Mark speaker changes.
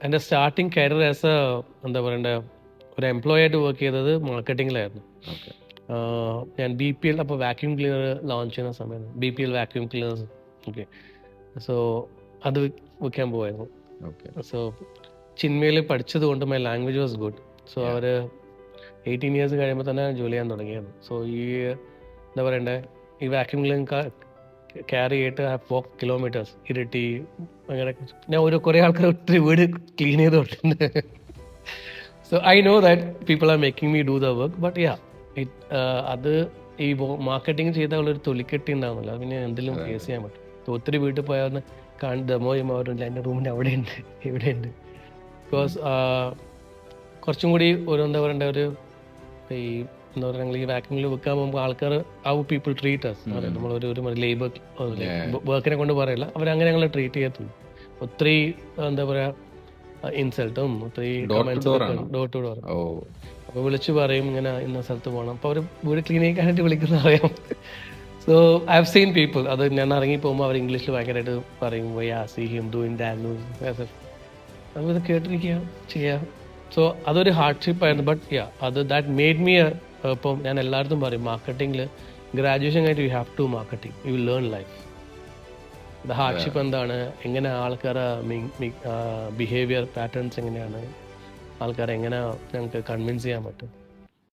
Speaker 1: എൻ്റെ starting career as A എന്താ പറയണ്ടേ ഒരു എംപ്ലോയി ആയിട്ട് വർക്ക് ചെയ്തത് മാർക്കറ്റിങ്ങിലായിരുന്നു.
Speaker 2: ഓക്കെ
Speaker 1: ഞാൻ BPL അപ്പോൾ വാക്യൂം ക്ലീനർ ലോഞ്ച് ചെയ്യുന്ന സമയത്ത് BPL vacuum cleaners. Okay, so അത് വിൽക്കാൻ പോവായിരുന്നു.
Speaker 2: ഓക്കെ
Speaker 1: സോ ചിന്മയിൽ പഠിച്ചത് കൊണ്ട് my language was good. So അവർ 18 years കഴിയുമ്പോൾ തന്നെ ജോലി ചെയ്യാൻ തുടങ്ങിയായിരുന്നു. സോ ഈ എന്താ പറയണ്ടേ ഈ വാക്യൂം ക്ലീനർ ക്യാരി ചെയ്തിട്ട് വാക്ക് കിലോമീറ്റേഴ്സ് ഇരിട്ടി അങ്ങനെ ഞാൻ കുറേ ആൾക്കാർ ഒത്തിരി വീട് ക്ലീൻ ചെയ്തിട്ടുണ്ട്. So I know that people are making me do the work. But yeah അത് ഈ മാർക്കറ്റിംഗ് ചെയ്താൽ ഉള്ളൊരു തൊലിക്കെട്ടി ഉണ്ടാവുന്നില്ല. അത് പിന്നെ എന്തെങ്കിലും ഫേസ് ചെയ്യാൻ പറ്റും. So, ഒത്തിരി വീട്ടിൽ പോയാൽ ഡെമോ ചെയ്യുമ്പോൾ അവരുണ്ട് എൻ്റെ റൂമിൻ്റെ അവിടെയുണ്ട് ഇവിടെയുണ്ട്. ബിക്കോസ് കുറച്ചും കൂടി ഒരു എന്താ പറയണ്ട ഒരു ഈ എന്താ പറയുക ഞങ്ങൾ ഈ വാക്യൂമിൽ വെക്കാൻ പോകുമ്പോൾ ആൾക്കാർ ഹൗ പീപ്പിൾ ട്രീറ്റ് അസ് നമ്മളൊരു ലേബർ വർക്കിനെ കൊണ്ട് പറയില്ല, അവരങ്ങനെ ഞങ്ങൾ ട്രീറ്റ് ചെയ്യത്തുള്ളൂ. ഒത്തിരി എന്താ പറയുക ഇൻസൾട്ടും ഒത്തിരി ഡോർ ടു ഡോർ. അപ്പോൾ വിളിച്ച് പറയും ഇങ്ങനെ ഇന്ന സ്ഥലത്ത് പോകണം. അപ്പോൾ അവർ വീട് ക്ലീൻ ചെയ്യാനായിട്ട് വിളിക്കുന്ന അറിയാം. So I have seen people അത് ഞാൻ ഇറങ്ങി പോകുമ്പോൾ അവർ ഇംഗ്ലീഷിൽ ഭയങ്കരമായിട്ട് പറയും വൈ ആ സീ ഹിം ഡൂയിങ് ദാറ്റ്. നമുക്കിത് കേട്ടിരിക്കുക ചെയ്യാം. സോ അതൊരു ഹാർഡ്ഷിപ്പ് ആയിരുന്നു. ബട്ട് യാ അത് ദാറ്റ് മെയ്ഡ് മീ ഇപ്പം ഞാൻ എല്ലായിടത്തും പറയും മാർക്കറ്റിംഗിൽ ഗ്രാജുവേഷൻ കഴിഞ്ഞിട്ട് you have to marketing, you will learn life. The hardship എന്താണ്, എങ്ങനെ ആൾക്കാരെ ബിഹേവിയർ പാറ്റേൺസ് എങ്ങനെയാണ്, ആൾക്കാരെ എങ്ങനെ ഞങ്ങൾക്ക് കൺവിൻസ് ചെയ്യാൻ പറ്റും.